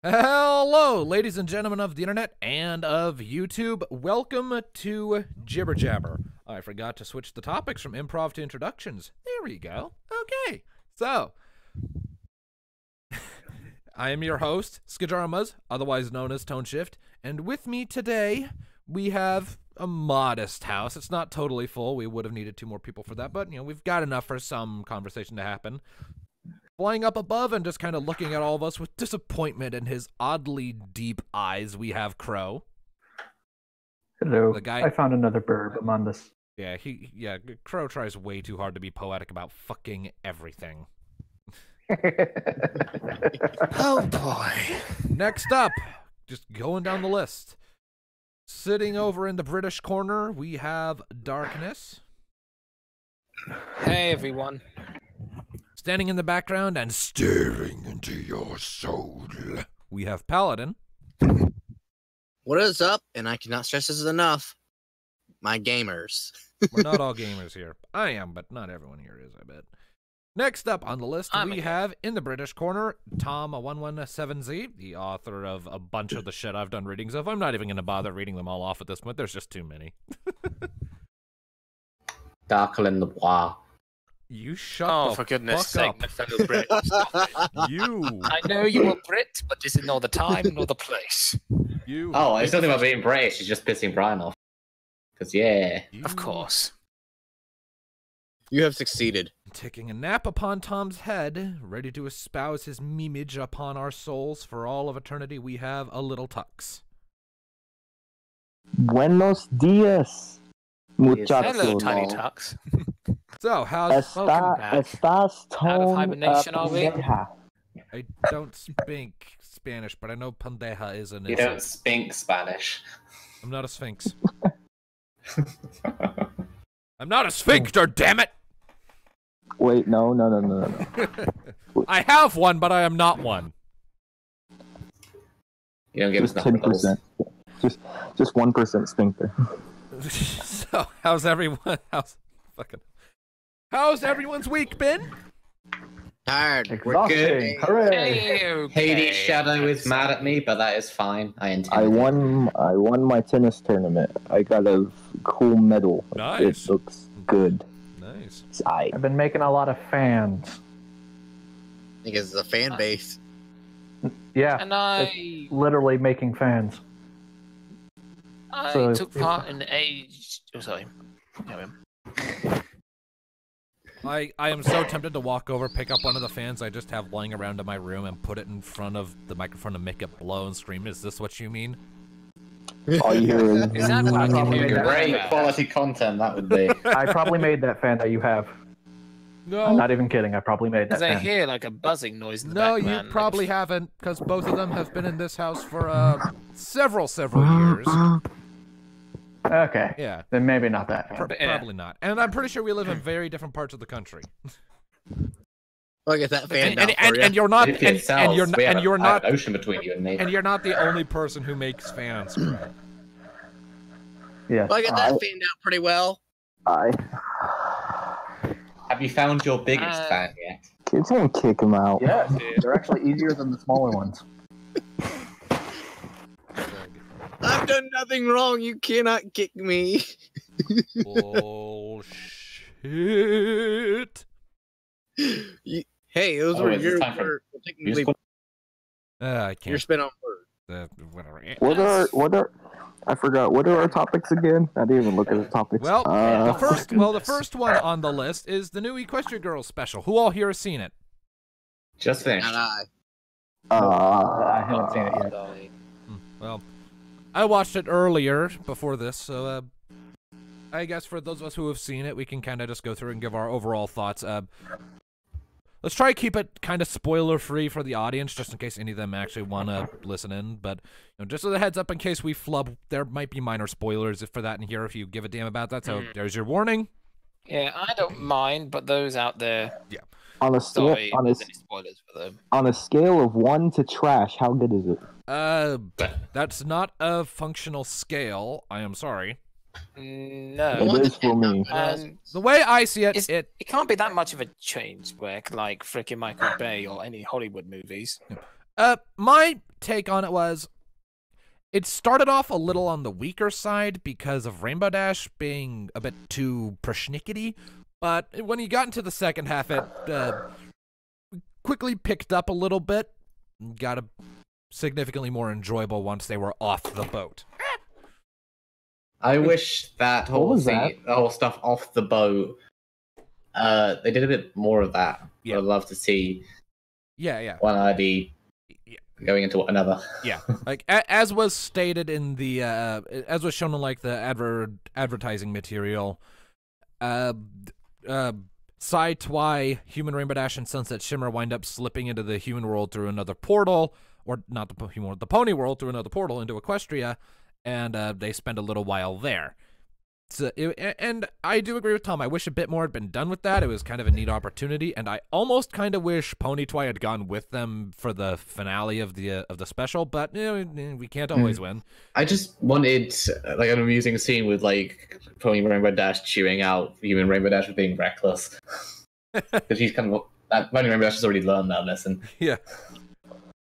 Hello, ladies and gentlemen of the internet and of YouTube. Welcome to Jibber Jabber. I forgot to switch the topics from improv to introductions. There we go. Okay, so I am your host, Skajarmaz, otherwise known as Tone Shift, and with me today we have a modest house. It's not totally full. We would have needed 2 more people for that, but we've got enough for some conversation to happen. Flying up above and just kind of looking at all of us with disappointment in his oddly deep eyes, we have Crow. Hello. The guy... I found another bird among this. Yeah, Crow tries way too hard to be poetic about fucking everything. Oh boy. Next up, just going down the list. Sitting over in the British corner, we have Darkness. Hey everyone. Standing in the background and staring into your soul, we have Paladin. What is up? And I cannot stress this enough. My gamers. We're not all gamers here. I am, but not everyone here is, I bet. Next up on the list, we have, in the British corner, Tom117Z, the author of a bunch of the shit I've done readings of. I'm not even going to bother reading them all off at this point. There's just too many. Darkling the Bois. You shut the for goodness fuck sake, up. my fellow Brit. You. I know you're a Brit, but this is not the time nor the place. You. Oh, it's nothing about being British, it's just pissing Brian off. Because, yeah. Of course. You have succeeded. Taking a nap upon Tom's head, ready to espouse his memeage upon our souls for all of eternity, we have a little Tux. Buenos dias, muchachos. Hello, Tiny Tux. So, how's... Estás Out of hibernation, are we? pendeja. I don't speak Spanish, but I know pendeja is an You insult. don't speak Spanish. I'm not a sphinx. I'm not a sphincter, damn it! Wait, no. I have one, but I am not one. You don't give us Just enough riddles. 10%. Just 1% sphincter. So, how's everyone's week been? Tired. We're Exhausting. good. Hooray! Hey, okay. Hades' Shadow is mad at me, but that is fine. I I won my tennis tournament. I got a cool medal. Nice. It looks good. Nice. It's aight. I've been making a lot of fans. Because it's a fan base. Yeah, And I literally making fans. So- took part in a... Oh, sorry. Carry on. I am so tempted to walk over, pick up one of the fans I just have lying around in my room, and put it in front of the microphone to make it blow and scream, "Is this what you mean?" All you hear is... Is that what I can Probably hear? Great quality content that would be. I probably made that fan that you have. I'm No, not even kidding. I probably made that Because I fan. hear like a buzzing noise in the no, background. you probably haven't, because both of them have been in this house for several years. Okay, Yeah, then maybe not that fan. probably not. And I'm pretty sure we live in very different parts of the country. Look at that fan down for And you. you're not, If it sells, and you're we have and you're an not, ocean between you and me. and you're not the only person who makes fans. Yes. Look at that fan down pretty well. Have you found your biggest fan yet? Can someone kick him out? Yeah, dude. They're actually easier than the smaller ones. I've done nothing wrong. You cannot kick me. Bullshit. Hey, those Oh, were is it your time for words. Technically, musical? I your can't. spin on words. Whatever. What are I forgot. What are our topics again? I didn't even look at the topics. Well, the first one on the list is the new Equestria Girls special. Who all here has seen it? Just finished. Not I. I haven't seen it yet. Well, I watched it earlier before this, so I guess for those of us who have seen it, we can kind of just go through and give our overall thoughts. Let's try to keep it kind of spoiler-free for the audience, just in case any of them actually want to listen in. But just as a heads up, in case we flub, there might be minor spoilers for that in here if you give a damn about that. So there's your warning. Yeah, I don't mind, but those out there, on a scale sorry, if there's any spoilers for them. on a scale of 1 to trash, how good is it? That's not a functional scale. I am sorry. No. It is for me. And The way I see it, it can't be that much of a change, like frickin' Michael Bay or any Hollywood movies. my take on it was, it started off a little on the weaker side because of Rainbow Dash being a bit too persnickety, but when you got into the second half, it quickly picked up a little bit, and got significantly more enjoyable once they were off the boat. I wish that whole was thing, the whole stuff off the boat, they did a bit more of that. Yeah. I'd love to see Yeah. one ID going into another. Yeah, like as was stated in the as was shown in like the advertising material, Psy Twy, Human Rainbow Dash, and Sunset Shimmer wind up slipping into the human world through another portal, or not the human world, the pony world through another portal into Equestria, and they spend a little while there. So, and I do agree with Tom. I wish a bit more had been done with that. It was kind of a neat opportunity, and I almost kind of wish Pony Twy had gone with them for the finale of the special. But we can't always win. I just wanted like an amusing scene with like Pony Rainbow Dash chewing out Human Rainbow Dash for being reckless, because he's kind of Pony Rainbow Dash has already learned that lesson. Yeah.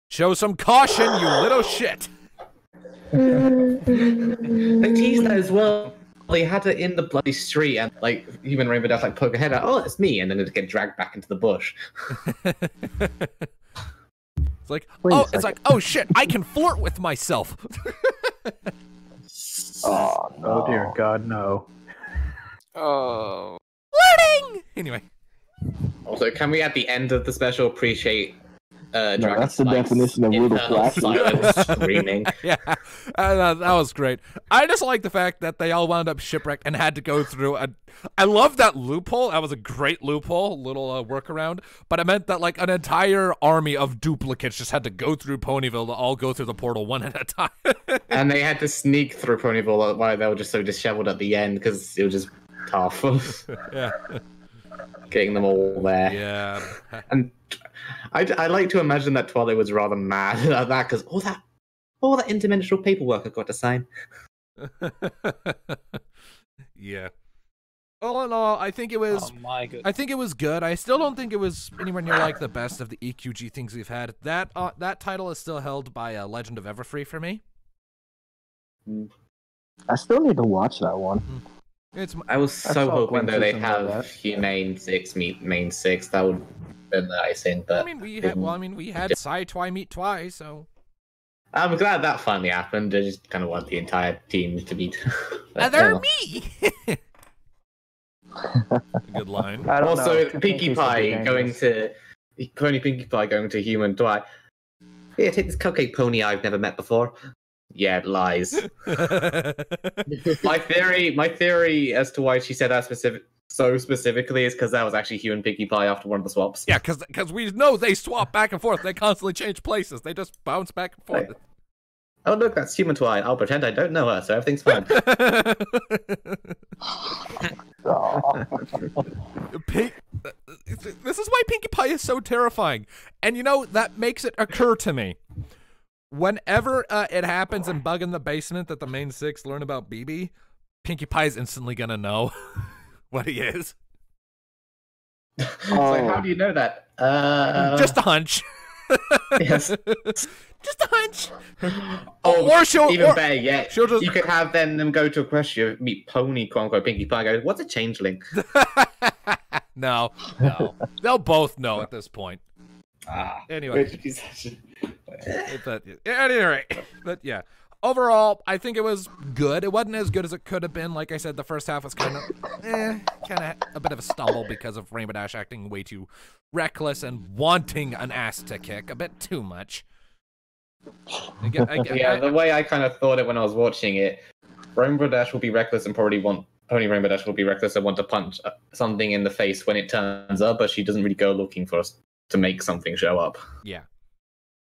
Show some caution, you little shit. They teased that as well. They had it in the bloody street, and like Human Rainbow Dash like poke her head out. Oh, it's me, and then it'd get dragged back into the bush. It's like, Wait a like, oh shit, I can flirt with myself. Oh, no. Oh dear God, no. Oh. Flirting. Anyway. Also, can we at the end of the special appreciate No, Dragon that's the Spike's definition of little internal flashy. silence screaming? Yeah, that was great. I just like the fact that they all wound up shipwrecked and had to go through a. I love that loophole. That was a great loophole, little workaround. But it meant that like an entire army of duplicates just had to go through Ponyville to all go through the portal one at a time. And they had to sneak through Ponyville while they were just so disheveled at the end because it was just tough. Yeah. Getting them all there. Yeah. And I like to imagine that Twilight was rather mad at that because all that interdimensional paperwork I've got to sign. Yeah. All in all, I think it was. Oh my god. I think it was good. I still don't think it was anywhere near like the best of the EQG things we've had. That title is still held by Legend of Everfree for me. I still need to watch that one. I was so hoping that they glimpses have into that. Humane 6 meet Main 6. That would have been the icing, but we had Psy Twy meet Twy, so I'm glad that finally happened. I just kind of want the entire team to meet. other me. Good line. I don't know. Also, I think Pinkie he's Pie a big going angus. to Pony Pinkie Pie going to Human Twy. Here, take this cupcake pony I've never met before. Yeah, lies. My theory as to why she said that specifically is because that was actually Human Pinkie Pie after one of the swaps. Yeah, because we know they swap back and forth. They constantly change places. They just bounce back and forth. Right. Oh look, that's Human Twy. I'll pretend I don't know her, so everything's fine. This is why Pinkie Pie is so terrifying. And you know, that makes it occur to me. Whenever it happens in Bug in the Basement that the main six learn about BB, Pinkie Pie's instantly gonna know what he is. So how do you know that? Just a hunch. Yes. Just a hunch. Oh, Or she'll even or- better yet, she'll just- you could have them go to a question, meet Pony, quote unquote, Pinkie Pie, goes, what's a changeling? No. They'll both know at this point. Anyway. But at any rate, but yeah. Overall, I think it was good. It wasn't as good as it could have been. Like I said, the first half was kind of a bit of a stumble because of Rainbow Dash acting way too reckless and wanting an ass to kick a bit too much. The way I kind of thought it when I was watching it, Rainbow Dash will be reckless and probably want Pony Rainbow Dash will be reckless and want to punch something in the face when it turns up, but she doesn't really go looking for us to make something show up. Yeah.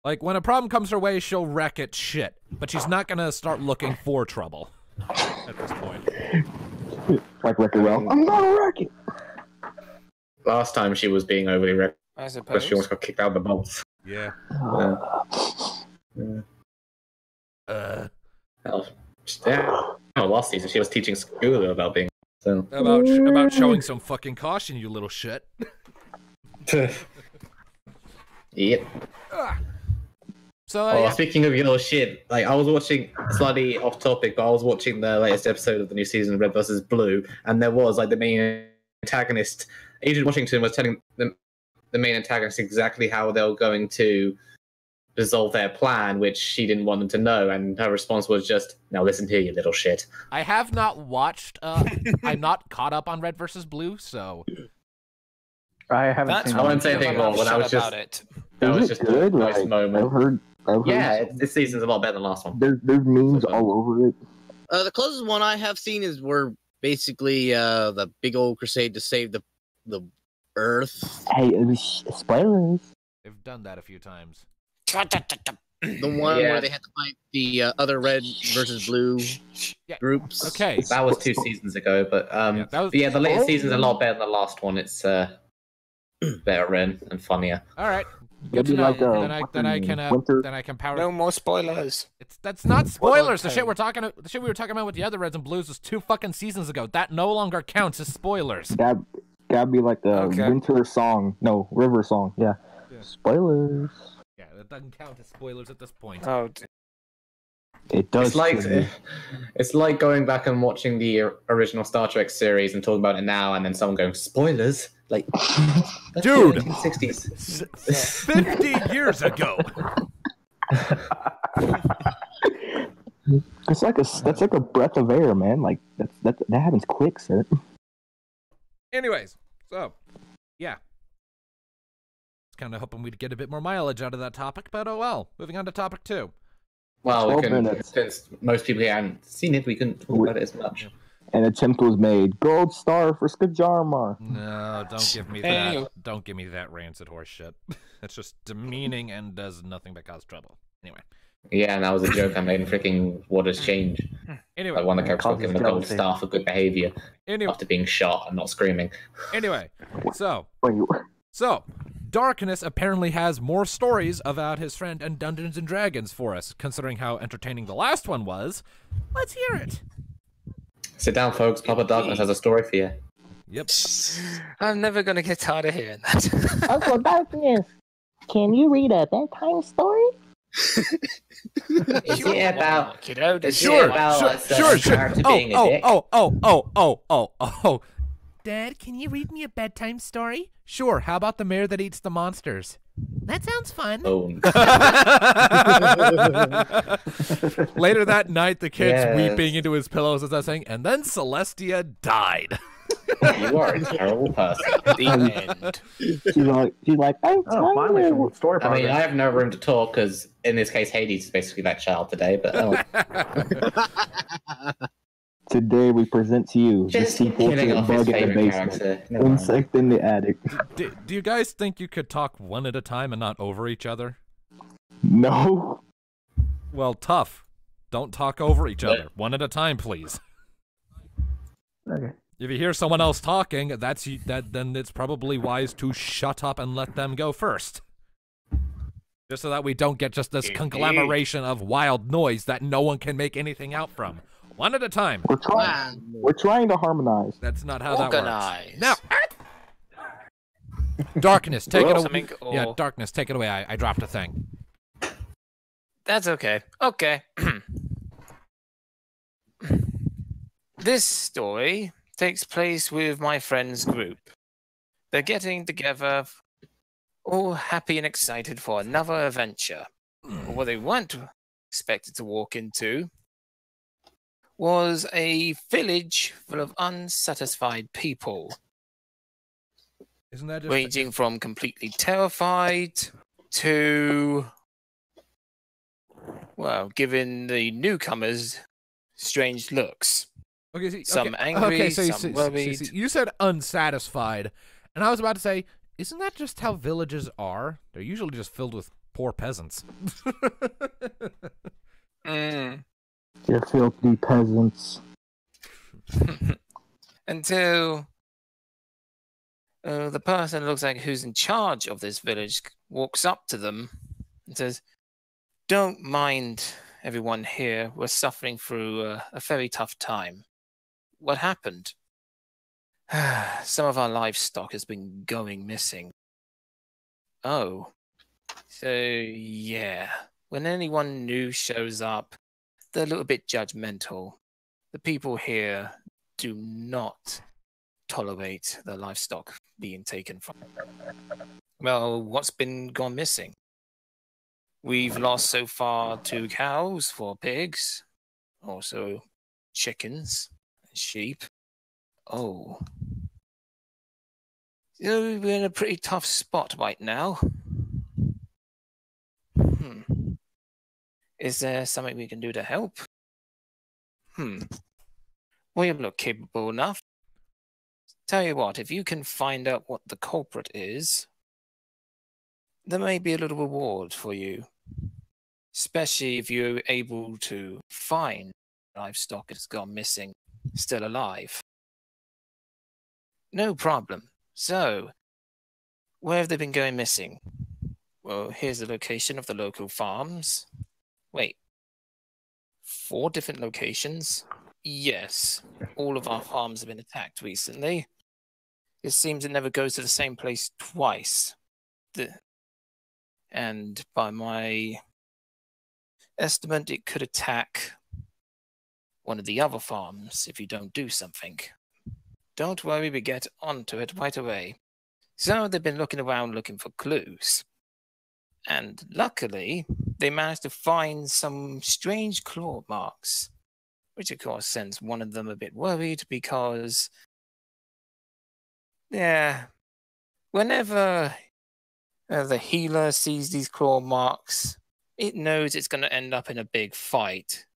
Like, when a problem comes her way, she'll wreck it shit. But she's not gonna start looking for trouble at this point. Like Wreck-It Ralph. I'm gonna wreck it. Last time she was being overly reckless, I but suppose. she almost got kicked out of the bolts. Yeah. Last season she was teaching school about being so. About showing some fucking caution, you little shit. Yep. So Oh, yeah. speaking of your shit, like I was watching, slightly off topic, but I was watching the latest episode of the new season of Red vs. Blue, and there was like the main antagonist, Agent Washington, was telling the main antagonist exactly how they were going to resolve their plan, which she didn't want them to know, and her response was just, "Now listen here, you little shit." I have not watched. I'm not caught up on Red versus Blue, so I haven't That's seen I it. wouldn't say anything wrong, but that was just about it. that Is was it just good? a nice Like, moment. I've heard Yeah, this season's a lot better than the last one. there's memes So, all over it. The closest one I have seen is where basically the big old crusade to save the Earth. Hey, it was spoilers. they've done that a few times. The one Yeah. where they had to fight the other red versus blue Yeah. groups. Okay. That was 2 seasons ago, but Yeah, that was- but yeah, the latest season's a lot better than the last one. It's better written and funnier. All right. It'd Good to be know. like Then I can winter. then I can power. No more spoilers. That's not spoilers. The okay. shit the shit we were talking about with the other Reds and Blues was 2 fucking seasons ago. That no longer counts as spoilers. Gotta be like the Okay. winter song. No, river song. Yeah. Yeah. Spoilers. Yeah, that doesn't count as spoilers at this point. Oh, It does. It's like to me. it's like going back and watching the original Star Trek series and talking about it now, and then someone going spoilers. Like, Dude! 1960s. 50 years ago. It's like that's like a breath of air, man. Like that happens quick, sir. Anyways, so yeah. Was kind of hoping we'd get a bit more mileage out of that topic, but oh well. Moving on to topic 2. Well, we 12 couldn't, minutes. since most people here hadn't seen it, we couldn't talk about it as much. An attempt was made. Gold star for Skajarma. No, don't give me Hey. that. Don't give me that rancid horse shit. It's just demeaning and does nothing but cause trouble. Anyway. Yeah, and that was a joke I made in freaking What Has Changed. Anyway. Like one of the characters got given a gold jealousy. star for good behavior Anyway. after being shot and not screaming. Anyway. So Wait, Darkness apparently has more stories about his friend and Dungeons and Dragons for us, considering how entertaining the last one was. Let's hear it. Sit down, folks. Papa Darkness has a story for you. Yep. I'm never gonna get tired of hearing that. Uncle Darkness, can you read a bedtime story? Is it about? Kiddo, Is Sure, it about a certain sure. character being a dick? Oh. Dad, can you read me a bedtime story? Sure. How about the mayor that eats the monsters? That sounds fun. Oh, Later that night, the kid's Yes. weeping into his pillows as I was saying, and then Celestia died. you are a terrible person. the end. she's like, I'm Oh, finally tired. some story I mean, progress. I have no room to talk because in this case, Hades is basically that child today. But Today we present to you the just sequel to killing the off his bug in the favorite basement. character. Never mind. Insect in the attic. do you guys think you could talk one at a time and not over each other? No. Well, tough. Don't talk over each other. One at a time, please. Okay. If you hear someone else talking, then it's probably wise to shut up and let them go first. Just so that we don't get just this conglomeration of wild noise that no one can make anything out from. One at a time. We're trying to harmonize. That's not how that works. Organize. Now, Darkness, take it away. Something or- Yeah, Darkness, take it away. I dropped a thing. That's okay. Okay. This story takes place with my friends' group. They're getting together, all happy and excited for another adventure. But what they weren't expected to walk into was a village full of unsatisfied people, Isn't that just ranging from completely terrified to, well, giving the newcomers strange looks. okay? See, some okay, angry, okay, so some worried. you said unsatisfied, and I was about to say, isn't that just how villages are? They're usually just filled with poor peasants. You filthy peasants. Until the person who looks like who's in charge of this village walks up to them and says, "Don't mind everyone here. We're suffering through a very tough time. What happened? Some of our livestock has been going missing." "Oh, so yeah. when anyone new shows up, they're a little bit judgmental. The people here do not tolerate the livestock being taken from them. Well, what's been gone missing? We've lost so far 2 cows, 4 pigs, also chickens, and sheep. Oh. So we're in a pretty tough spot right now. Is there something we can do to help? Well, you look capable enough. Tell you what, if you can find out what the culprit is, there may be a little reward for you. Especially if you're able to find livestock that's gone missing, still alive. No problem. So, where have they been going missing? Well, here's the location of the local farms. Wait. 4 different locations? Yes. All of our farms have been attacked recently. It seems it never goes to the same place twice. And by my estimate, it could attack one of the other farms if you don't do something. Don't worry, we get onto it right away. So they've been looking around looking for clues. And luckily, they managed to find some strange claw marks, which of course sends one of them a bit worried because, whenever the healer sees these claw marks, it knows it's going to end up in a big fight,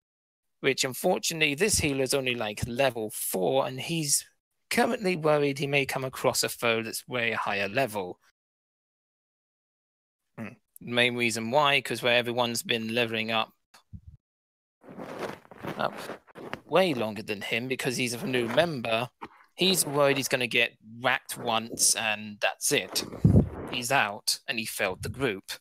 which unfortunately this healer is only like level 4, and he's currently worried he may come across a foe that's way higher level. Main reason why, because where everyone's been leveling up way longer than him because he's a new member, he's worried he's going to get whacked once and that's it. He's out and he failed the group.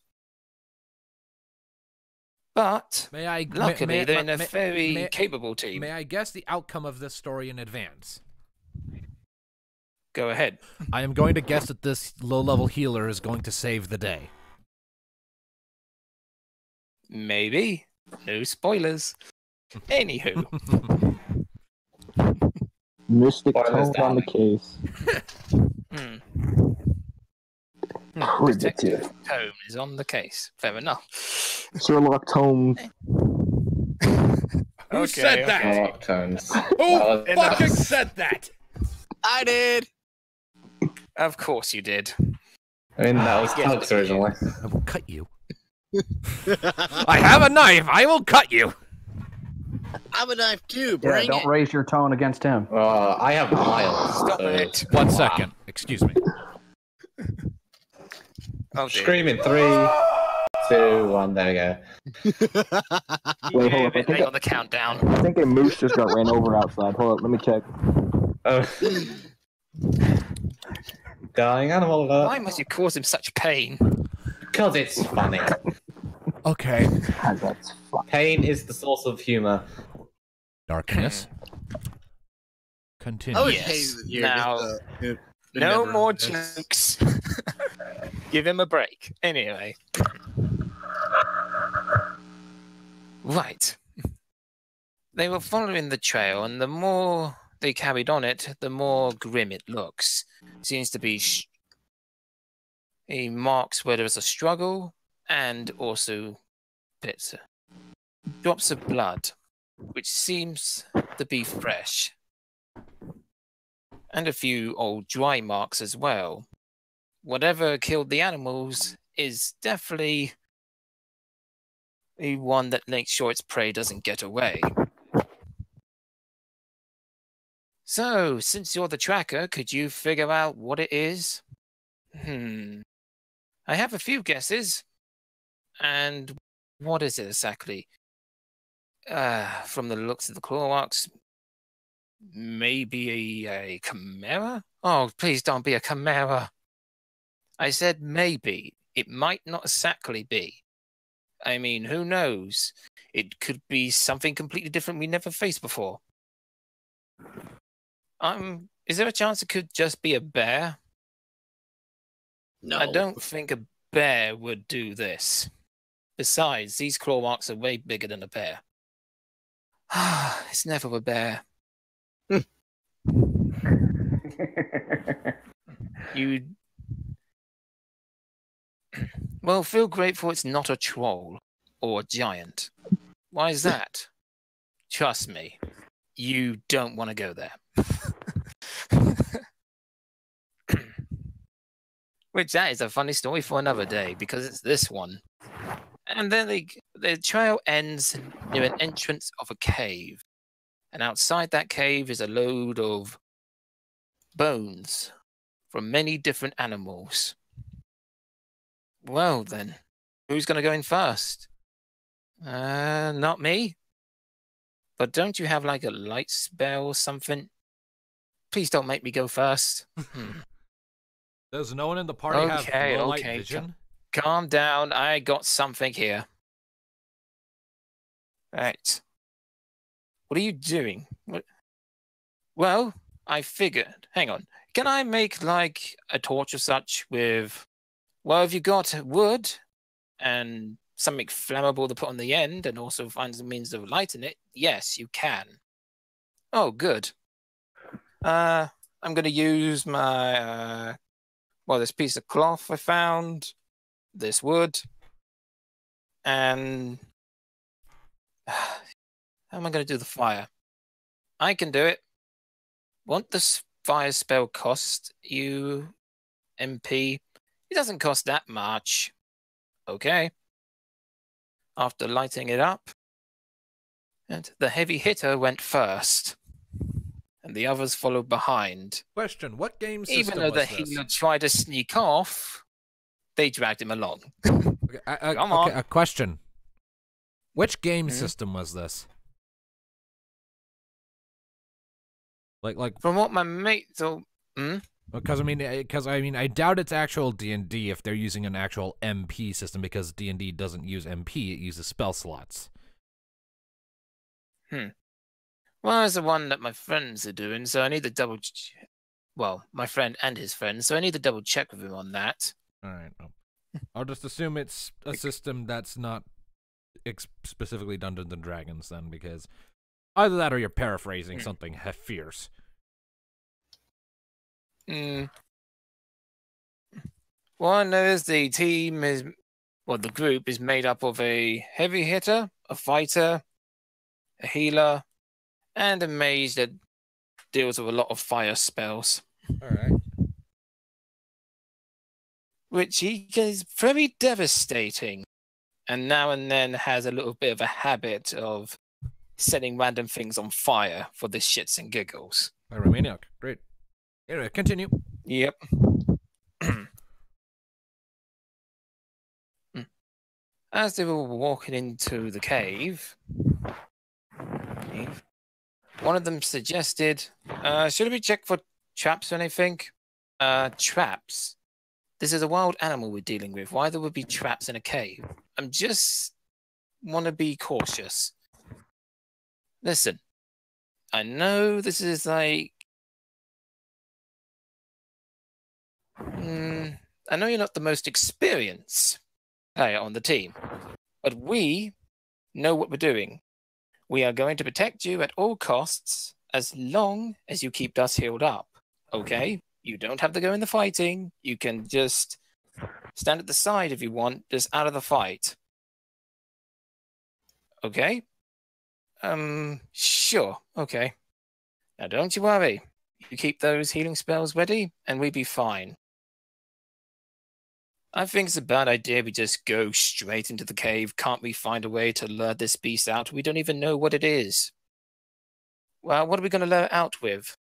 But luckily they're in a very capable team. May I guess the outcome of this story in advance? Go ahead. I am going to guess that this low-level healer is going to save the day. Maybe. No spoilers. Anywho. Mystic tone on the case. Detective tone is on the case. Fair enough. Sherlock tone. Who said that? Sherlock tones. Who fucking said that? I did. Of course you did. I mean, that was Alex originally. I will cut you. I have a knife. I will cut you. I have a knife too. Yeah, Bring don't it. raise your tone against him. I have miles. Stop it. 1 second. Excuse me. Oh, dear. Screaming 3, 2, 1. There we go. Wait, hold You're a up. bit late on the countdown. I think a moose just got ran over outside. Hold up, let me check. Oh. Dying animal alert. Why must you cause him such pain? Because it's funny. Okay. That's fine. Pain is the source of humor. Darkness. Continue. I would Yes. hate it here. Now, no more jokes. Give him a break. Anyway. Right. They were following the trail, and the more they carried on it, the more grim it looks. Seems to be marks where there was a struggle, and also bits, drops of blood, which seems to be fresh. And a few old dry marks as well. Whatever killed the animals is definitely the one that makes sure its prey doesn't get away. So, since you're the tracker, could you figure out what it is? I have a few guesses. And what is it exactly? From the looks of the claw marks, maybe a chimera? Oh, please don't be a chimera. I said maybe. It might not exactly be. I mean, who knows? It could be something completely different we never faced before. Is there a chance it could just be a bear? No. I don't think a bear would do this. Besides, these claw marks are way bigger than a bear. It's never a bear. You... Well, feel grateful it's not a troll or a giant. Why is that? Trust me, you don't want to go there. Which that is a funny story for another day, because it's this one. And then the trail ends near an entrance of a cave. And outside that cave is a load of bones from many different animals. Well then, who's going to go in first? Not me. But don't you have like a light spell or something? Please don't make me go first. Does no one in the party have low light vision? Calm down. I got something here. Right. What are you doing? What? Well, I figured. Hang on. Can I make like a torch or such with... Well, have you got wood and something flammable to put on the end and also find some means of lighting it? Yes, you can. Oh, good. I'm going to use my... well, this piece of cloth I found, this wood, and how am I going to do the fire? I can do it. What does fire spell cost you, MP? It doesn't cost that much. Okay. After lighting it up, and the heavy hitter went first, and the others followed behind. Question, what game system Even though the was this? healer tried to sneak off, they dragged him along. Okay, Come on. a question. Which game system was this? Like From what my mate told... because I mean, I doubt it's actual D&D if they're using an actual MP system, because D&D doesn't use MP, it uses spell slots. Well, it's the one that my friends are doing, so I need to double... Well, my friend and his friend, so I need to double check with him on that. Alright, I'll just assume it's a system that's not specifically Dungeons and Dragons then, because either that or you're paraphrasing something fierce. One is the team is... Well, the group is made up of a heavy hitter, a fighter, a healer, and a mage that deals with a lot of fire spells. Alright. Which he is very devastating, and now and then has a little bit of a habit of setting random things on fire for the shits and giggles. Pyromaniac, great. Anyway, continue. Yep. As they were walking into the cave, one of them suggested, should we check for traps or anything? Traps? This is a wild animal we're dealing with. Why there would be traps in a cave? I'm just want to be cautious. Listen, I know this is like... I know you're not the most experienced player on the team, but we know what we're doing. We are going to protect you at all costs as long as you keep us healed up, okay? You don't have to go in the fighting. You can just stand at the side if you want, just out of the fight. Okay? Sure, okay. Now don't you worry. You keep those healing spells ready, and we'll be fine. I think it's a bad idea we just go straight into the cave. Can't we find a way to lure this beast out? We don't even know what it is. Well, what are we going to lure it out with?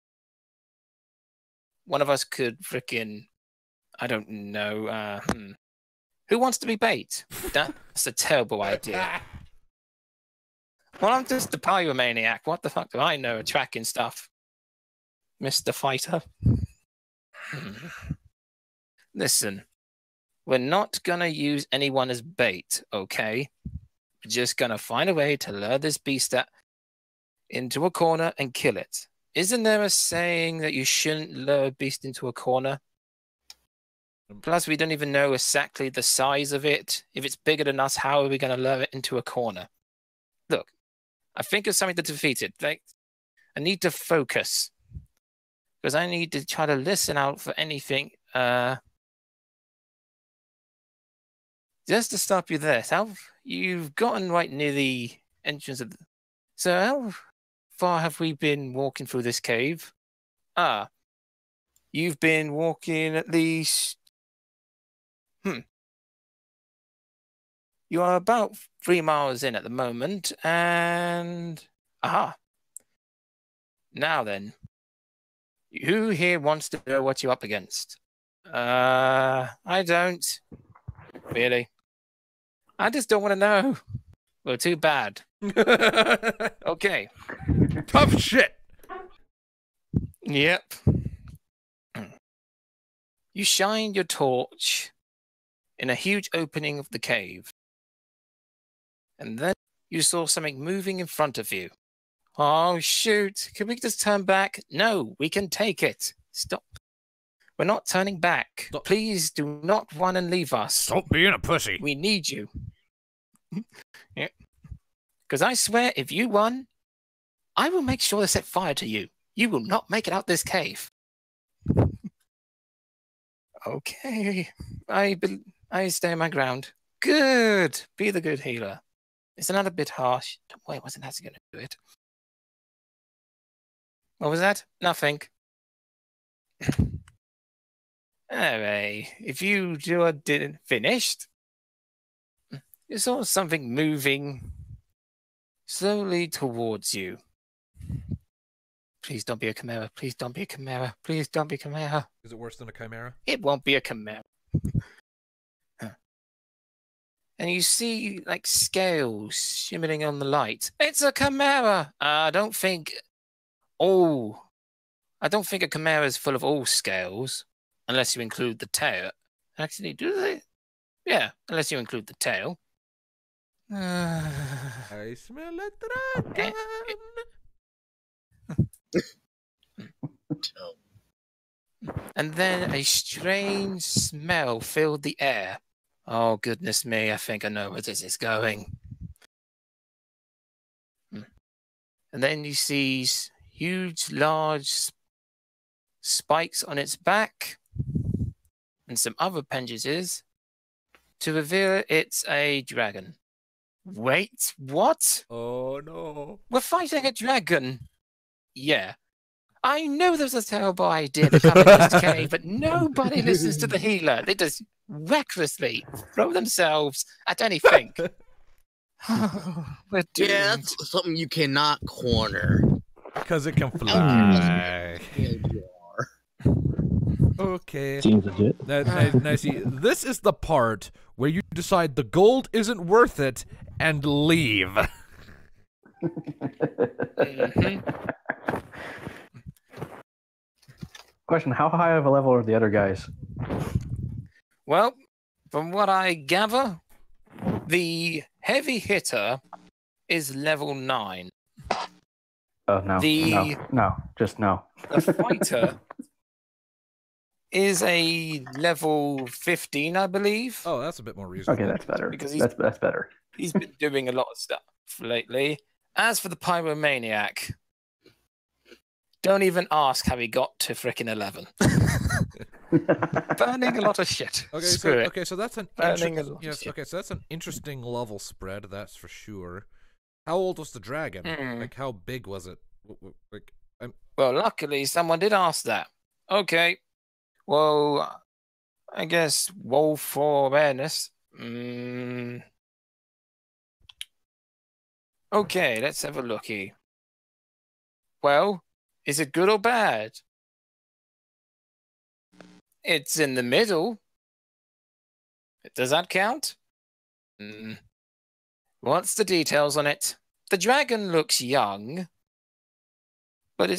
One of us could frickin'... I don't know. Who wants to be bait? That's a terrible idea. Well, I'm just a pyromaniac. What the fuck do I know? Tracking stuff. Mr. Fighter. Listen. We're not gonna use anyone as bait, okay? We're just gonna find a way to lure this beast into a corner and kill it. Isn't there a saying that you shouldn't lure a beast into a corner? Plus, we don't even know exactly the size of it. If it's bigger than us, how are we going to lure it into a corner? Look, I think it's something to defeat it. Like, I need to focus. Because I need to try to listen out for anything. Just to stop you there, you've gotten right near the entrance of So how far have we been walking through this cave? You've been walking at least... You are about 3 miles in at the moment, and... Aha! Now then, who here wants to know what you're up against? I don't. Really? I just don't want to know. Well, too bad. Okay. Tough shit. Yep. You shine your torch in a huge opening of the cave. And then you saw something moving in front of you. Oh, shoot. Can we just turn back? No, we can take it. Stop. We're not turning back. Stop. Please do not run and leave us. Stop being a pussy. We need you. Yeah. Because I swear, if you run, I will make sure to set fire to you. You will not make it out this cave. Okay. I stay my ground. Good. Be the good healer. It's another bit harsh. Don't worry, I wasn't actually going to do it. What was that? Nothing. Anyway, if you didn't finished, you saw something moving slowly towards you. Please don't be a chimera. Please don't be a chimera. Please don't be a chimera. Is it worse than a chimera? It won't be a chimera. And you see like scales shimmering on the light. It's a chimera. I don't think a chimera is full of all scales, unless you include the tail. Actually, do they? Yeah, unless you include the tail. I smell a dragon. And then a strange smell filled the air. Oh, goodness me, I think I know where this is going. And then you see huge, large spikes on its back and some other appendages to reveal it's a dragon. Wait, what? Oh, no. We're fighting a dragon. Yeah. I know there's a terrible idea to come in this cave, but nobody listens to the healer. They just recklessly throw themselves at anything. We're doomed. Yeah, that's something you cannot corner. Because it can fly. Yeah, you are. Okay. Seems legit. Now, see, this is the part where you decide the gold isn't worth it and leave. Question, how high of a level are the other guys? Well, from what I gather, the heavy hitter is level 9. Oh, no. Just no. The fighter is a level 15, I believe. Oh, that's a bit more reasonable. Okay, that's better. Because That's better. He's been doing a lot of stuff lately. As for the pyromaniac, don't even ask how he got to frickin' 11. Burning a lot of shit. Okay, so that's an Burning a lot of shit. okay, so that's an interesting level spread, that's for sure. How old was the dragon? Like, how big was it? Like, Well, luckily, someone did ask that. Okay. Well, I guess roll for awareness. Okay, let's have a looky. Well, is it good or bad? It's in the middle. Does that count? What's the details on it? The dragon looks young, but you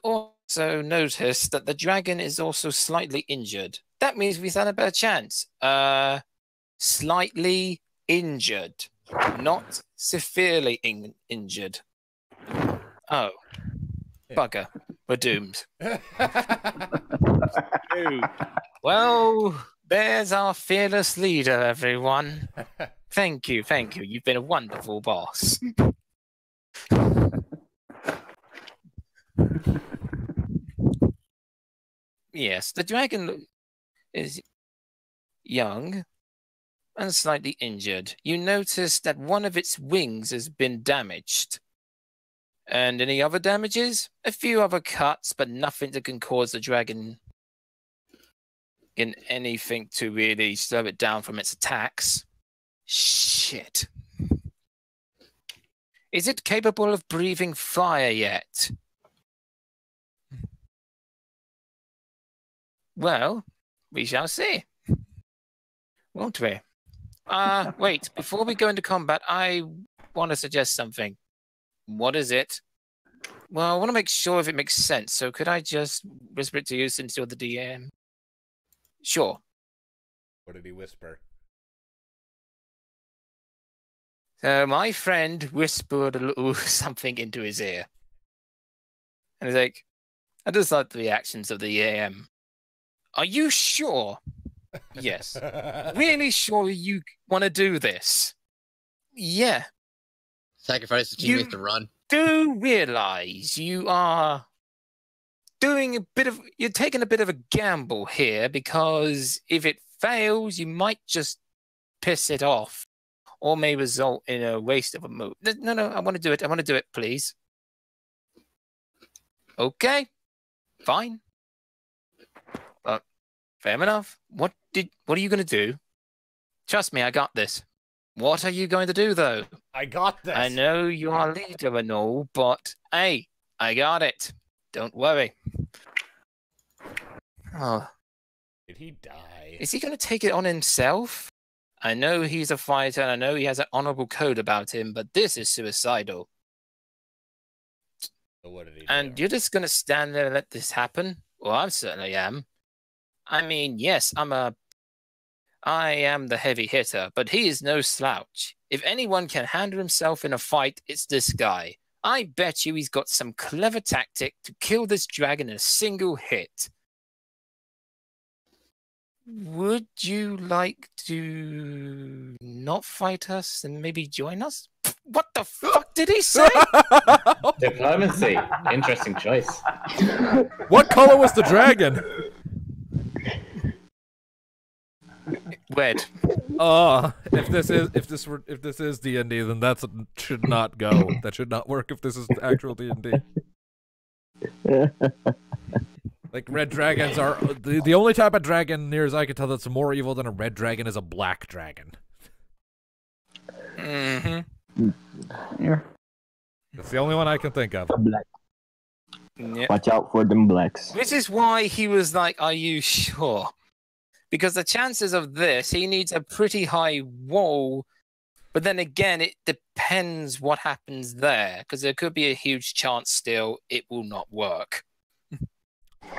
also notice that the dragon is also slightly injured. That means we stand a better chance. Slightly injured, not severely injured. Oh, Yeah. bugger. We're doomed. Well, there's our fearless leader, everyone. Thank you, thank you. You've been a wonderful boss. Yes, the dragon is young and slightly injured. You notice that one of its wings has been damaged. And any other damages? A few other cuts, but nothing that can cause the dragon in anything to really slow it down from its attacks. Shit. Is it capable of breathing fire yet? Well, we shall see. Won't we? Wait, before we go into combat, I want to suggest something. What is it? Well, I want to make sure if it makes sense, so could I just whisper it to you since you're the DM? Sure. What did he whisper? So my friend whispered a little something into his ear. And he's like, I just like the reactions of the AM. Are you sure? Yes. Really sure you want to do this? Yeah. Sacrifice the teammates to run. Do realize you are doing you're taking a bit of a gamble here, because if it fails, you might just piss it off or may result in a waste of a move. No, I want to do it. I want to do it, please. Okay, fine. Fair enough. What are you going to do? Trust me, I got this. What are you going to do, though? I got this. I know you are leader and all, but hey, I got it. Don't worry. Oh. Did he die? Is he going to take it on himself? I know he's a fighter, and I know he has an honorable code about him, but this is suicidal. So what did he do? And you're just going to stand there and let this happen? Well, I certainly am. I mean, yes, I am the heavy hitter, but he is no slouch. If anyone can handle himself in a fight, it's this guy. I bet you he's got some clever tactic to kill this dragon in a single hit. Would you like to not fight us and maybe join us? What the fuck did he say? Diplomacy. Interesting choice. What color was the dragon? Red. If this is D&D, then that should not go. That should not work if this is actual D&D. Like, red dragons are the only type of dragon, near as I can tell, that's more evil than a red dragon is a black dragon. Mm-hmm. Yeah. That's the only one I can think of. Black. Yeah. Watch out for them blacks. Which is why he was like, are you sure? Because the chances of this, he needs a pretty high wall. But then again, it depends what happens there. Because there could be a huge chance still it will not work.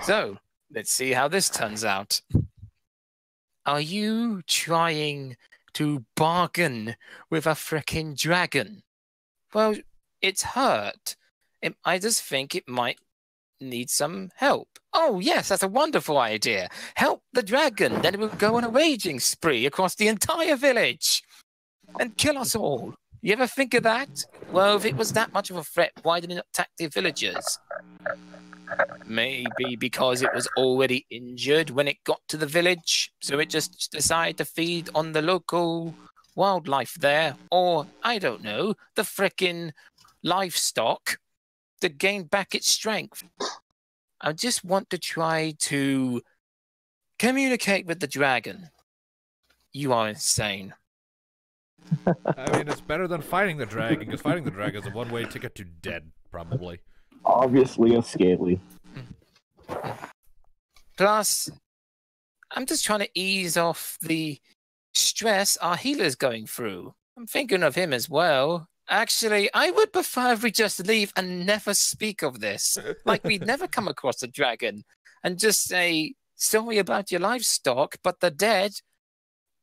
So, let's see how this turns out. Are you trying to bargain with a frickin' dragon? Well, it's hurt. I just think it might need some help. Oh, yes, that's a wonderful idea. Help the dragon, then it will go on a raging spree across the entire village and kill us all. You ever think of that? Well, if it was that much of a threat, why didn't it attack the villagers? Maybe because it was already injured when it got to the village, so it just decided to feed on the local wildlife there, or, I don't know, the frickin' livestock to gain back its strength. I just want to try to communicate with the dragon. You are insane. I mean, it's better than fighting the dragon, because fighting the dragon is a one-way ticket to dead, probably. Obviously a scaly. Plus, I'm just trying to ease off the stress our healer's going through. I'm thinking of him as well. Actually, I would prefer if we just leave and never speak of this. Like we'd never come across a dragon and just say, sorry about your livestock, but they're dead.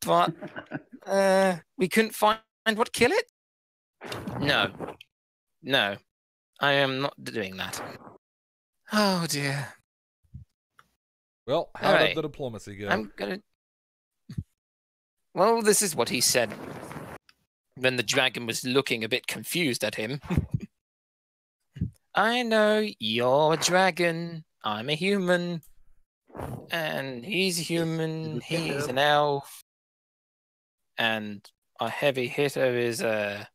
But we couldn't find what kill it? No. I am not doing that. Oh dear. Well, how Alright. did the diplomacy go? I'm gonna. Well, this is what he said when the dragon was looking a bit confused at him. I know you're a dragon. I'm a human. And he's a human. He's an elf. And a heavy hitter is a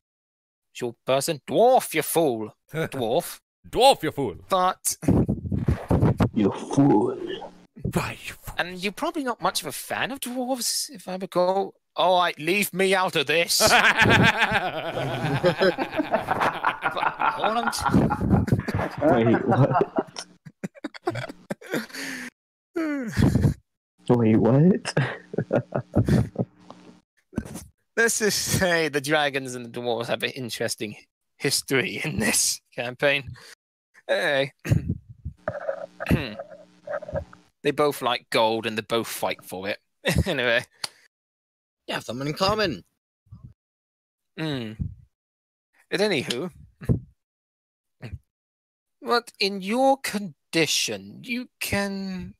short person. Dwarf, you fool. Dwarf. Dwarf, you fool. But. You fool. Why, you fool. And you're probably not much of a fan of dwarves, if I recall. All right, leave me out of this. Hold on. Wait, what? Wait, what? Let's just say the dragons and the dwarves have an interesting history in this campaign. Hey. They both like gold and they both fight for it. Anyway. You have something in common. But anywho, but in your condition, you can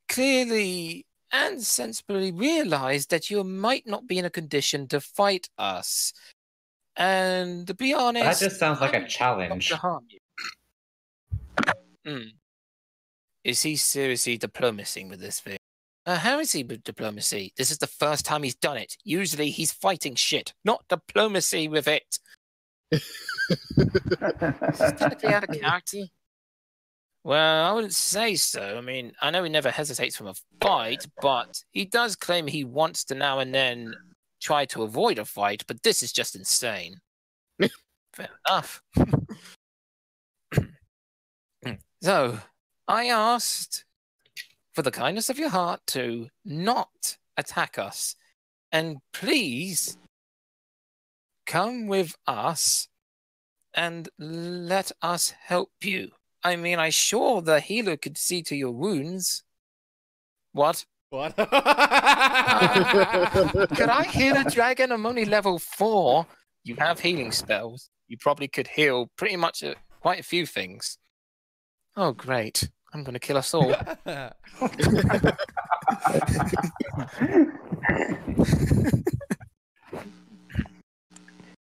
clearly and sensibly realize that you might not be in a condition to fight us. And to be honest, That just sounds like a challenge. to harm you. Is he seriously diplomacying with this thing? How is he with diplomacy? This is the first time he's done it. Usually he's fighting shit, not diplomacy with it. Is technically out of character? Well, I wouldn't say so. I mean, I know he never hesitates from a fight, but he does claim he wants to now and then try to avoid a fight, but this is just insane. Fair enough. So, I asked for the kindness of your heart to not attack us. And please come with us and let us help you. I mean, I'm sure the healer could see to your wounds. What? What? Could I heal a dragon? I'm only level 4. You have healing spells. You probably could heal pretty much quite a few things. Oh, great. I'm going to kill us all.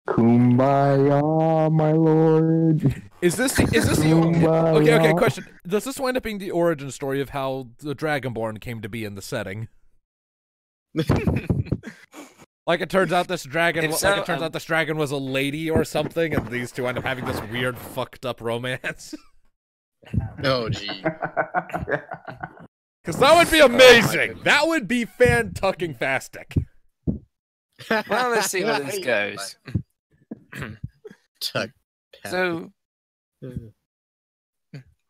Kumbaya, my lord. Is this the okay, question. Does this wind up being the origin story of how the Dragonborn came to be in the setting? Like it turns out this dragon this dragon was a lady or something, and these two end up having this weird fucked up romance. Oh gee. Cause that would be amazing. That would be fan-tucking-fastic. Well, let's see where this goes. So,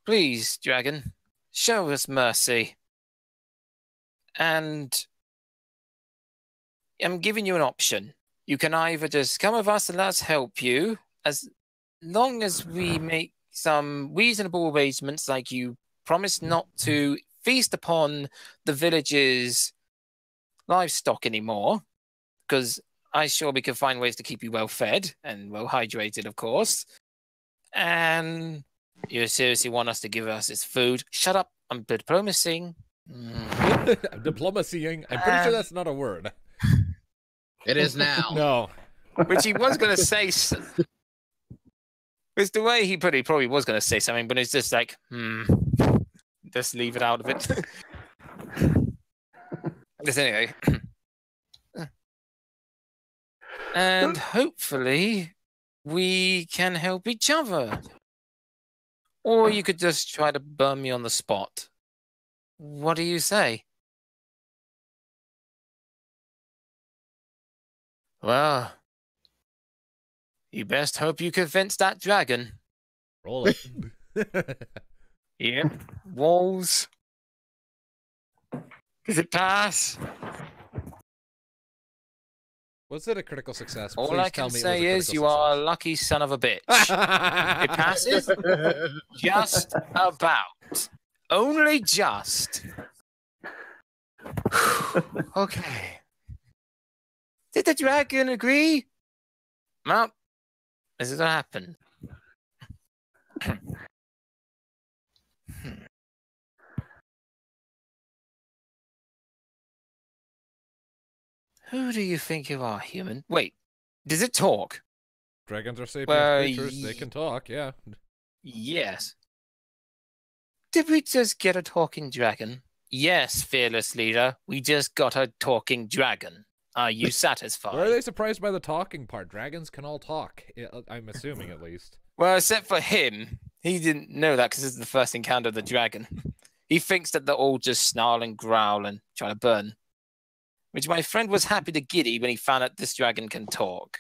please, dragon, show us mercy. And I'm giving you an option. You can either just come with us and let us help you, as long as we make some reasonable arrangements, like you promise not to feast upon the village's livestock anymore, because I'm sure we can find ways to keep you well fed and well hydrated, of course. And you seriously want us to give us this food? Shut up, I'm diplomacying. Diplomacying? I'm pretty sure that's not a word. It is now. No. Which he was going to say. It's the way he put it, he probably was going to say something, but it's just like, just leave it out of it. Just anyway. And hopefully we can help each other. Or you could just try to burn me on the spot. What do you say? Well, you best hope you convince that dragon. Roll it. Yep. Walls. Does it pass? Was it a critical success? All Please I tell can me it say was is a you critical are a lucky son of a bitch. It passes just about. Only just. Okay. Did the dragon agree? Well, this is what happened. Who do you think you are, human? Wait, does it talk? Dragons are sapient Well, creatures. They can talk, yeah. Yes. Did we just get a talking dragon? Yes, fearless leader. We just got a talking dragon. Are you satisfied? Or are they surprised by the talking part? Dragons can all talk. I'm assuming, at least. Well, except for him. He didn't know that because this is the first encounter of the dragon. He thinks that they're all just snarl and growl and trying to burn. Which my friend was happy to giddy when he found out this dragon can talk.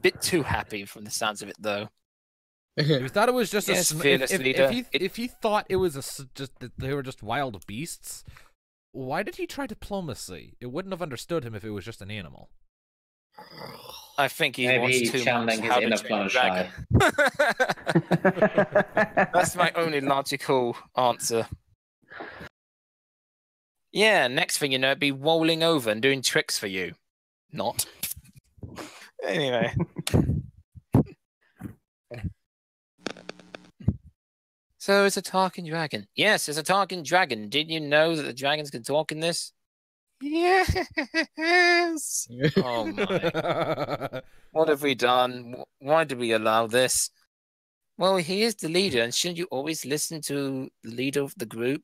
Bit too happy from the sounds of it, though. If he thought it was just Yes, a fearless leader. if he thought it was just that they were just wild beasts, why did he try diplomacy? It wouldn't have understood him if it was just an animal. I think he Maybe wants he's too channeling much his how to inner train a dragon. That's my only logical answer. Yeah, next thing you know, it'd be rolling over and doing tricks for you. Not. Anyway. So it's a talking dragon. Yes, it's a talking dragon. Didn't you know that the dragons can talk in this? Yes. Oh my. What have we done? Why did we allow this? Well, he is the leader, and shouldn't you always listen to the leader of the group?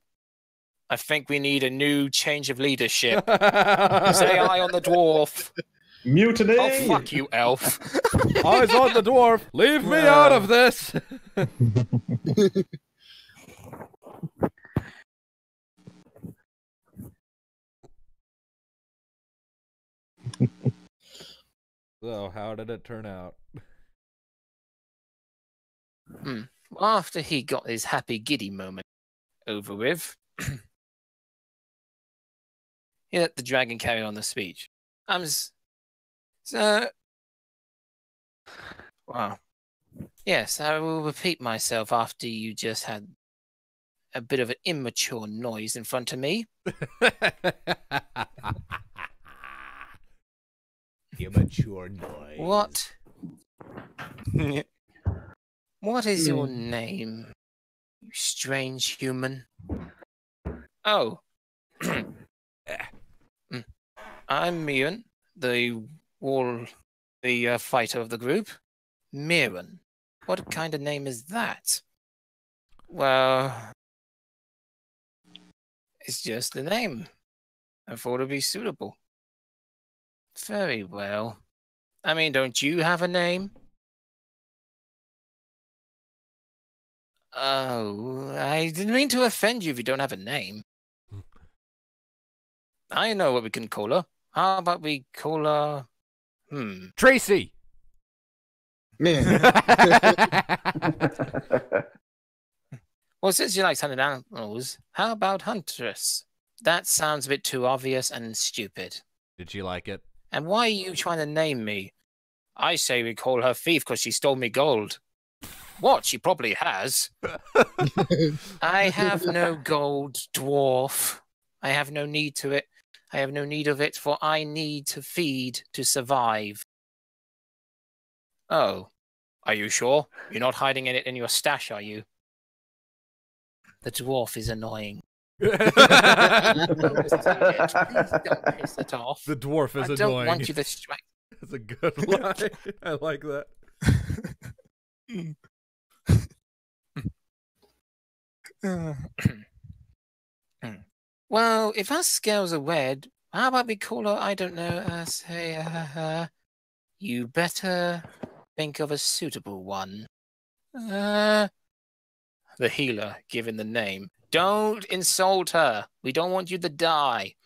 I think we need a new change of leadership. Say aye on the dwarf. Mutiny! Oh, fuck you, elf. Eyes on the dwarf! Leave me out of this! So, how did it turn out? After he got his happy giddy moment over with, he let the dragon carry on the speech. Wow. Yes, I will repeat myself after you just had a bit of an immature noise in front of me. Immature noise. What? What is your name, you strange human? Oh. I'm Miran, the fighter of the group. Miran. What kind of name is that? Well, it's just the name. I thought it'd be suitable. Very well. I mean, don't you have a name? Oh, I didn't mean to offend you if you don't have a name. I know what we can call her. How about we call her... Tracy! Well, since you like hunting animals, how about Huntress? That sounds a bit too obvious and stupid. Did you like it? And why are you trying to name me? I say we call her Thief because she stole me gold. What? She probably has. I have no gold, dwarf. I have no need to it. I have no need of it, for I need to feed to survive. Oh. Are you sure? You're not hiding it in your stash, are you? The dwarf is annoying. Please don't piss it off. The dwarf is annoying. I don't want you to strike. That's a good line. I like that. Well, if our scales are red, how about we call her, I don't know, you better think of a suitable one. The healer, given the name. Don't insult her. We don't want you to die.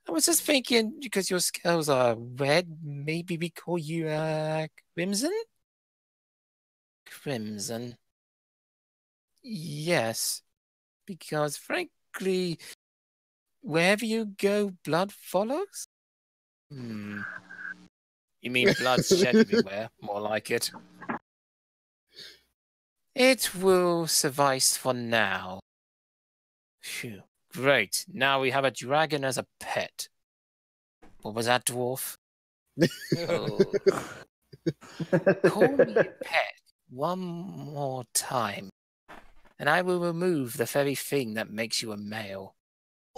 I was just thinking, because your scales are red, maybe we call you, Crimson? Crimson. Yes. Because, frankly, wherever you go, blood follows? You mean blood's shed everywhere? More like it. It will suffice for now. Phew. Great. Now we have a dragon as a pet. What was that, dwarf? Oh. Call me a pet one more time, and I will remove the very thing that makes you a male.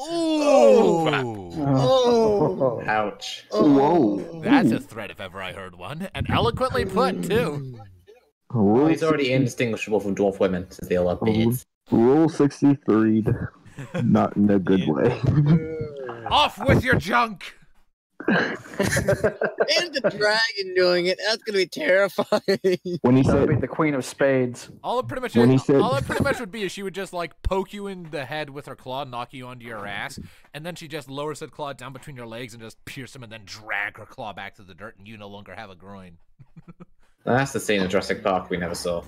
Ooh! Oh. Ouch. Whoa. That's Ooh. a threat if ever I heard one. And eloquently put, too. Oh, he's already indistinguishable from dwarf women since they all have beards. Rule 63. Not in a good way. Off with your junk! And the dragon doing it. That's gonna be terrifying. When he That would be said, the Queen of Spades. All it pretty much When he said- all it pretty much would be is she would just like poke you in the head with her claw, knock you onto your ass, and then she just lowers that claw down between your legs and just pierce him, and then drag her claw back to the dirt, and you no longer have a groin. That's the scene in Jurassic Park we never saw.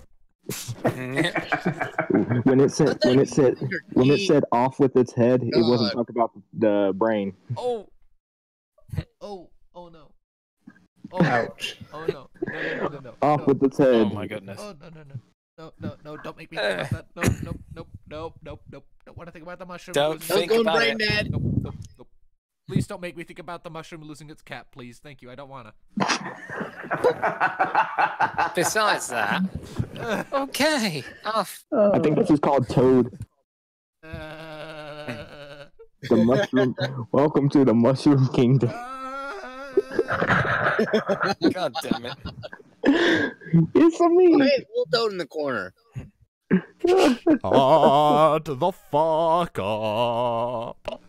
when it said off with its head, it wasn't talking about the brain. Oh no. Oh, Ouch. oh no. No. Off with its head. Oh my goodness. Oh no, don't make me think about that. Nope. Don't want to think about the mushroom. Don't losing think its- about brain it. dead. Nope. Please don't make me think about the mushroom losing its cap, please. Thank you, I don't wanna. Besides that, okay, off. I think this is called Toad. The mushroom. Welcome to the Mushroom Kingdom. God damn it. It's a me. Hey, little toad in the corner. Shut the fuck up.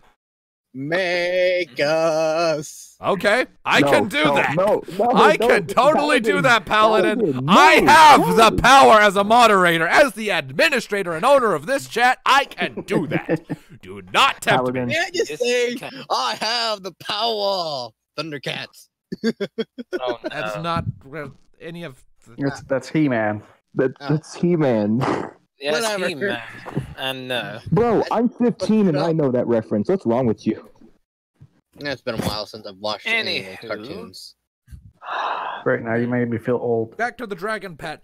Make us. Okay, I No, can do no, that. No, I no, can totally do that, Paladin. Paladin, I no, have the no. power as a moderator, as the administrator and owner of this chat. I can do that. Do not tempt me. Paladin. May I just Yes, say, you can. I have the power. Thundercats. Oh, That's no. not any of. That's He-Man. That's He-Man. Yes, Whatever. He-Man. And no. Bro, I'm 15 and I know that reference. What's wrong with you? It's been a while since I've watched any of those Anywho. cartoons. Right now, you made me feel old. Back to the dragon pet.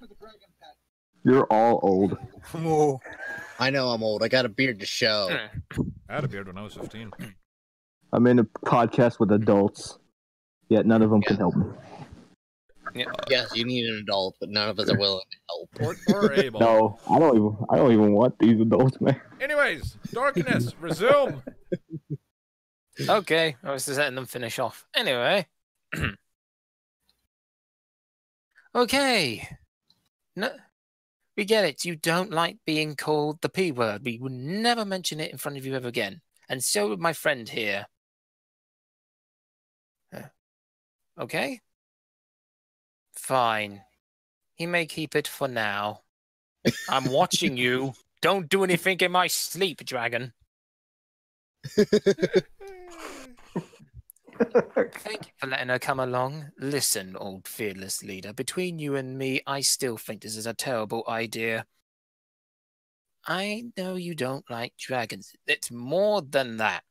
You're all old. I know I'm old. I got a beard to show. I had a beard when I was 15. I'm in a podcast with adults, yet none of them can help me. Yes, you need an adult, but none of us are willing to help. Or able. No, I don't even want these adults, man. Anyways, darkness, resume. Okay, I was just letting them finish off. Anyway. Okay. No, we get it. You don't like being called the P word. We would never mention it in front of you ever again. And so would my friend here. Okay? Fine. He may keep it for now. I'm watching you. Don't do anything in my sleep, dragon. Thank you for letting her come along. Listen, old fearless leader, between you and me, I still think this is a terrible idea. I know you don't like dragons. It's more than that.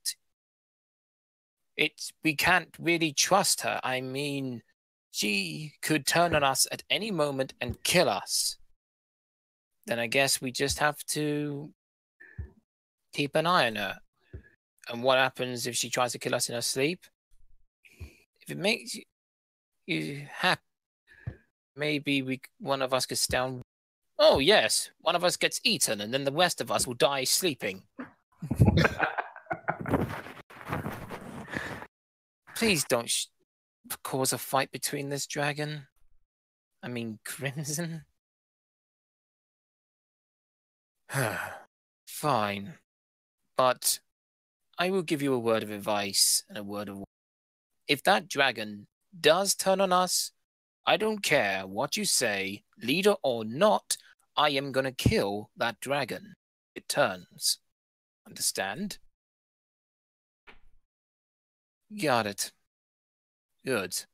We can't really trust her. I mean, she could turn on us at any moment and kill us. Then I guess we just have to keep an eye on her. And what happens if she tries to kill us in her sleep? If it makes you happy, maybe one of us could stand. Oh yes, one of us gets eaten, and then the rest of us will die sleeping. Please don't cause a fight between this dragon. I mean, Crimson. Fine, but I will give you a word of advice and a word of. If that dragon does turn on us, I don't care what you say, leader or not, I am going to kill that dragon. It turns. Understand? Got it. Good.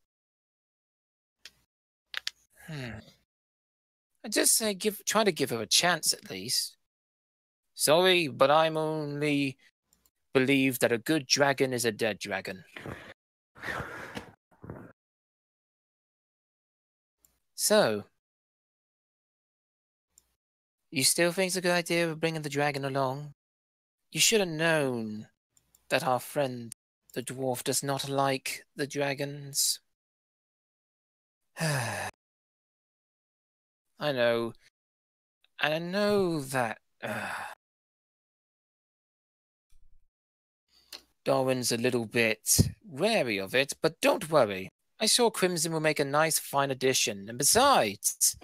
I just say try to give her a chance at least. Sorry, but I'm only believe that a good dragon is a dead dragon. So, you still think it's a good idea of bringing the dragon along? You should have known that our friend, the dwarf, does not like the dragons. I know. And I know that... Darwin's a little bit wary of it, but don't worry. I saw Crimson will make a nice, fine addition, and besides,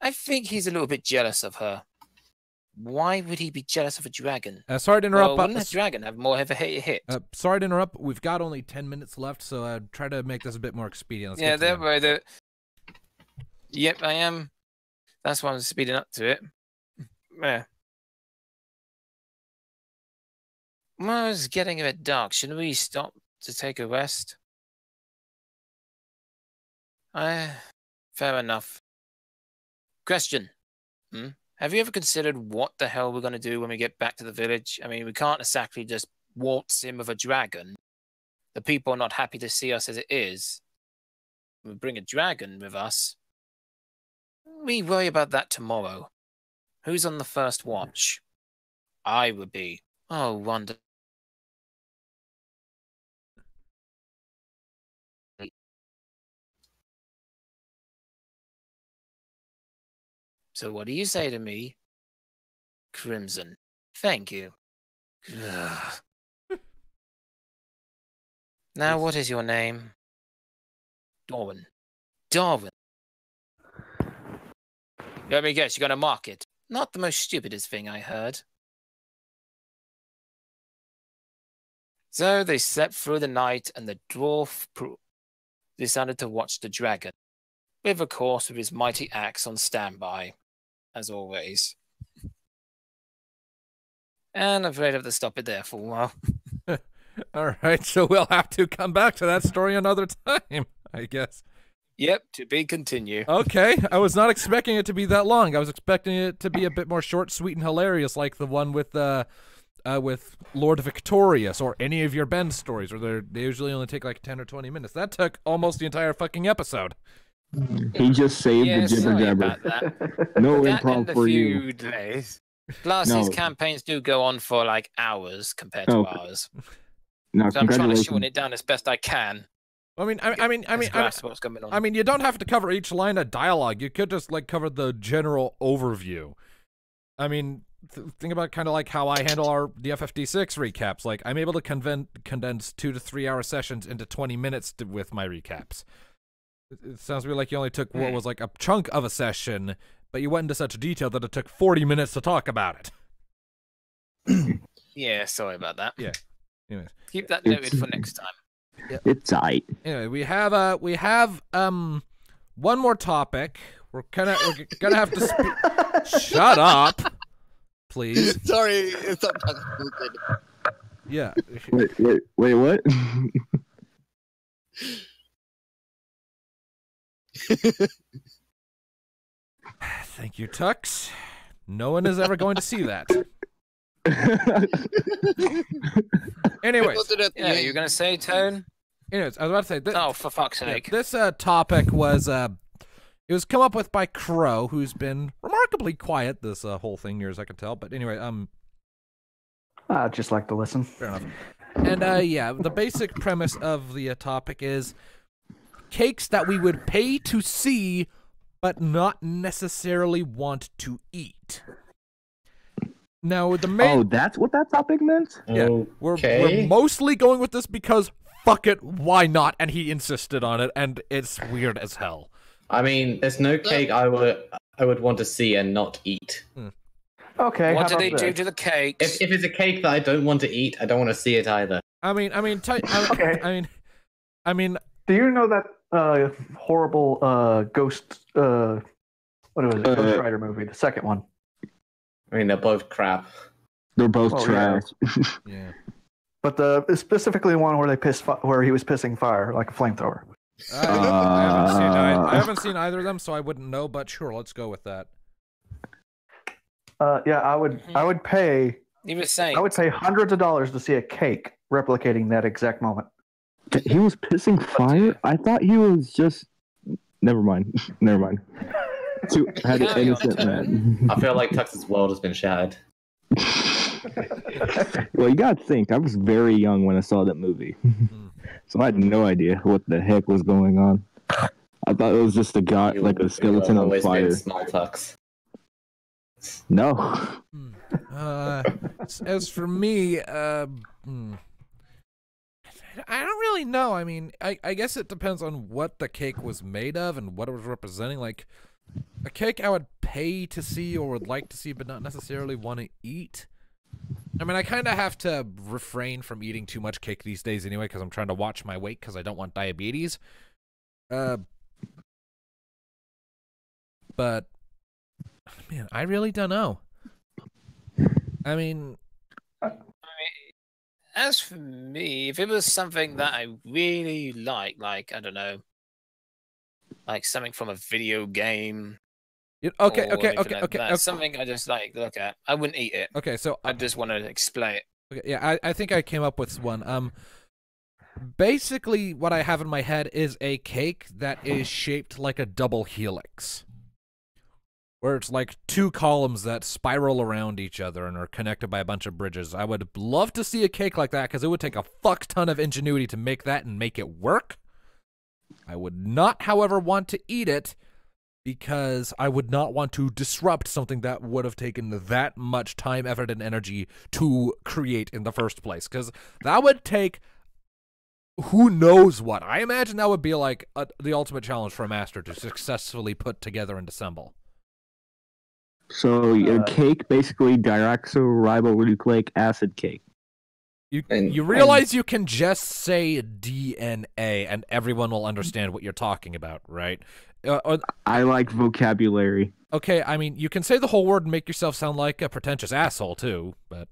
I think he's a little bit jealous of her. Why would he be jealous of a dragon? Sorry to interrupt, well, wouldn't a dragon have more of a hit? Sorry to interrupt. We've got only 10 minutes left, so try to make this a bit more expedient. Yeah, there way. Yep, I am. That's why I'm speeding up to it. Yeah. Well, it's getting a bit dark. Shouldn't we stop to take a rest? Fair enough. Question. Have you ever considered what the hell we're going to do when we get back to the village? I mean, we can't exactly just waltz in with a dragon. The people are not happy to see us as it is. We bring a dragon with us. We worry about that tomorrow. Who's on the first watch? I would be. Oh, wonderful. So what do you say to me? Crimson. Thank you. Now, what is your name? Darwin. Darwin. Let me guess, you're going to mark it. Not the most stupidest thing I heard. So they slept through the night, and the dwarf decided to watch the dragon, with, of course, with his mighty axe on standby, as always. And I'm afraid I have to stop it there for a while. All right, so we'll have to come back to that story another time, I guess. Yep, to be continued. Okay, I was not expecting it to be that long. I was expecting it to be a bit more short, sweet, and hilarious, like the one with Lord Victorious or any of your Ben stories, where they usually only take like 10 or 20 minutes. That took almost the entire fucking episode. He just saved the Jibber Jabber. No improv for you. Days. Plus, these campaigns do go on for like hours compared to ours. No, so I'm trying to shorten it down as best I can. I mean, you don't have to cover each line of dialogue. You could just like cover the general overview. I mean, think about kind of like how I handle the FFD6 recaps. Like, I'm able to condense 2 to 3 hour sessions into 20 minutes with my recaps. It sounds to me like you only took what was like a chunk of a session, but you went into such detail that it took 40 minutes to talk about it. Yeah, sorry about that. Yeah. Anyways. Keep that noted for next time. Yep. It's tight. Anyway, we have one more topic. We're gonna have to shut up, please. Sorry, it's sometimes stupid. Yeah. Wait, what? Thank you, Tux. No one is ever going to see that. Anyways, yeah, you're gonna say, Tone? Anyways, I was about to say. Oh, for fuck's sake! This topic was it was come up with by Crow, who's been remarkably quiet this whole thing, near as I can tell. But anyway, I just like to listen. Fair enough. And yeah, the basic premise of the topic is cakes that we would pay to see, but not necessarily want to eat. Now, the main... Oh, that's what that topic meant? Yeah, we're mostly going with this because, fuck it, why not? And he insisted on it, and it's weird as hell. I mean, there's no cake I would want to see and not eat. Okay. What do they do to the cakes? If it's a cake that I don't want to eat, I don't want to see it either. I mean, okay. I mean. Do you know that horrible ghost? What was it? Ghost Rider movie, the second one. I mean, they're both crap. They're both trash. Yeah. But specifically one where where he was pissing fire like a flamethrower. I haven't seen either of them, so I wouldn't know. But sure, let's go with that. Yeah, I would pay. You were saying I would pay hundreds of dollars to see a cake replicating that exact moment. He was pissing fire? I thought he was just. Never mind. Had an innocent man. I feel like Tux's world has been shattered. Well, you gotta think. I was very young when I saw that movie, so I had no idea what the heck was going on. I thought it was just a skeleton on fire. Small Tux. No. As for me, I don't really know. I mean, I guess it depends on what the cake was made of and what it was representing. Like, a cake I would pay to see or would like to see, but not necessarily want to eat. I mean, I kind of have to refrain from eating too much cake these days anyway, because I'm trying to watch my weight because I don't want diabetes. But, man, I really don't know. I mean, as for me, if it was something that I really like, I don't know, like something from a video game. Okay. Something I just like look at. I wouldn't eat it. Okay, so I just want to explain it. Okay, yeah, I think I came up with one. Basically, what I have in my head is a cake that is shaped like a double helix, where it's like two columns that spiral around each other and are connected by a bunch of bridges. I would love to see a cake like that because it would take a fuck ton of ingenuity to make that and make it work. I would not, however, want to eat it because I would not want to disrupt something that would have taken that much time, effort, and energy to create in the first place. Because that would take who knows what. I imagine that would be like the ultimate challenge for a master to successfully put together and assemble. So your cake, basically deoxyribonucleic acid cake. You realize you can just say DNA and everyone will understand what you're talking about, right? I like vocabulary. Okay, I mean, you can say the whole word and make yourself sound like a pretentious asshole, too, but...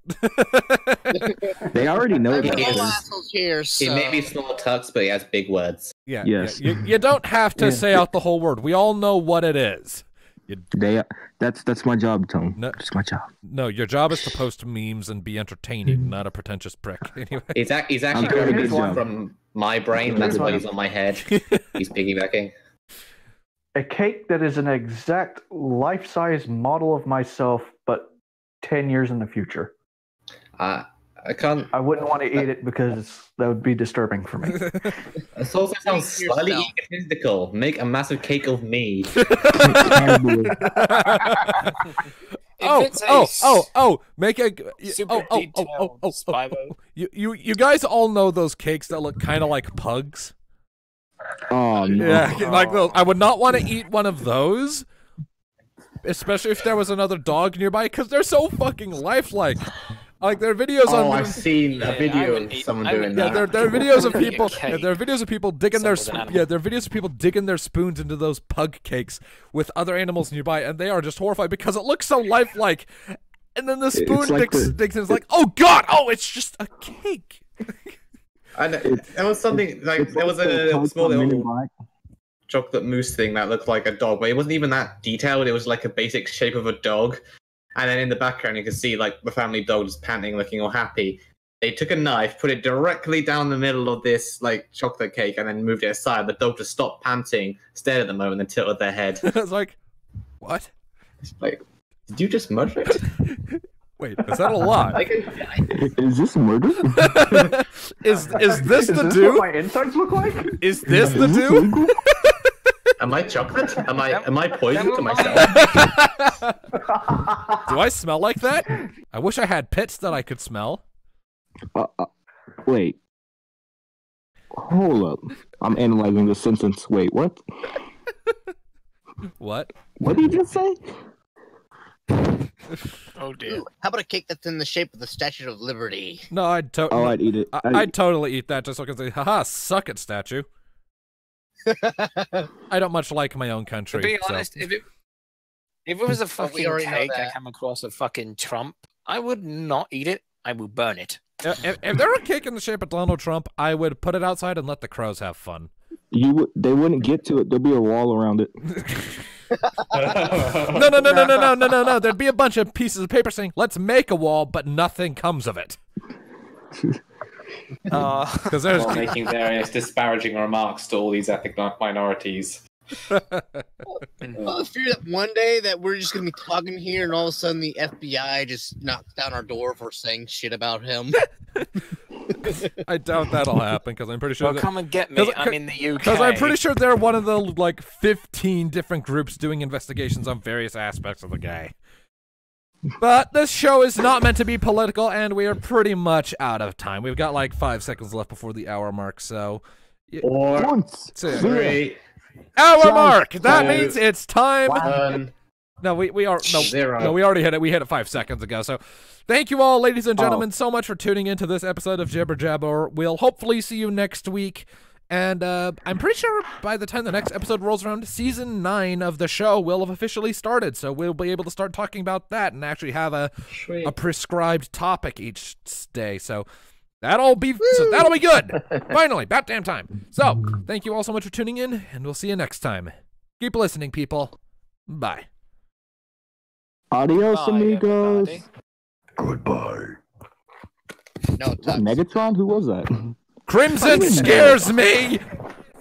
They already know There's that. no assholes here, so... He may be small tux, but he has big words. Yeah, yes. Yeah. You don't have to say out the whole word. We all know what it is. That's my job, Tone. No, that's my job. No, your job is to post memes and be entertaining, not a pretentious prick. Anyway, he's actually doing grabbing his job. from my brain. That's why he's on my head. He's piggybacking. A cake that is an exact life-size model of myself, but 10 years in the future. I can't. I wouldn't want to eat it because that would be disturbing for me. This also sounds slightly egotistical. Make a massive cake of me. Make a super detailed Spyro. You guys all know those cakes that look kind of like pugs. Oh no! Yeah, like those. I would not want to eat one of those, especially if there was another dog nearby, because they're so fucking lifelike. Like there are videos on. I've seen a video of someone doing that. Yeah, there are videos of people. There are videos of people digging there are videos of people digging their spoons into those pug cakes with other animals nearby, and they are just horrified because it looks so lifelike. And then the spoon digs in. It's like, oh god, oh, it's just a cake. And there was something like there was a small little chocolate mousse thing that looked like a dog, but it wasn't even that detailed. It was like a basic shape of a dog. And then in the background, you can see like the family dog just panting, looking all happy. They took a knife, put it directly down the middle of this like chocolate cake, and then moved it aside. The dog just stopped panting, stared at the moment, and tilted their head. It's like, what? Like, did you just murder it? Wait, is that a lot? Is this murder? Is this the Is this do? what my insides look like? Is this the do? Am I chocolate? Am I poison to myself? Do I smell like that? I wish I had pits that I could smell. Wait. Hold up. I'm analyzing this sentence. Wait, what? What? What did you just say? Oh dear. Ooh, how about a cake that's in the shape of the Statue of Liberty? No, I'd I'd eat it. I'd totally eat that just so I could say, haha, suck it, statue. I don't much like my own country. To be so. honest, if it was a fucking already know cake I that. come across a fucking Trump, I would not eat it. I will burn it. If there were a cake in the shape of Donald Trump, I would put it outside and let the crows have fun. They wouldn't get to it. There'll be a wall around it. No. There'd be a bunch of pieces of paper saying, let's make a wall, but nothing comes of it. Because there's While making various disparaging remarks to all these ethnic minorities. I fear that one day that we're just gonna be talking here, and all of a sudden the FBI just knocks down our door for saying shit about him. I doubt that'll happen because I'm pretty sure. Well, come and get me. I'm in the UK. Because I'm pretty sure they're one of the like 15 different groups doing investigations on various aspects of the guy. But this show is not meant to be political, and we are pretty much out of time. We've got like 5 seconds left before the hour mark, so... 4, Once. 3, Hour John, mark! That 2, means it's time... 1. No, we are... No, 0. no, we already hit it. We hit it 5 seconds ago, so... Thank you all, ladies and gentlemen, so much for tuning into this episode of Jibber Jabber. We'll hopefully see you next week. And I'm pretty sure by the time the next episode rolls around, Season 9 of the show will have officially started. So we'll be able to start talking about that and actually have a prescribed topic each day. So that'll be good. Finally, about damn time. So thank you all so much for tuning in, and we'll see you next time. Keep listening, people. Bye. Adios, Bye, amigos. everybody. Goodbye. No, Was that Megatron? Who was that? Crimson scares me!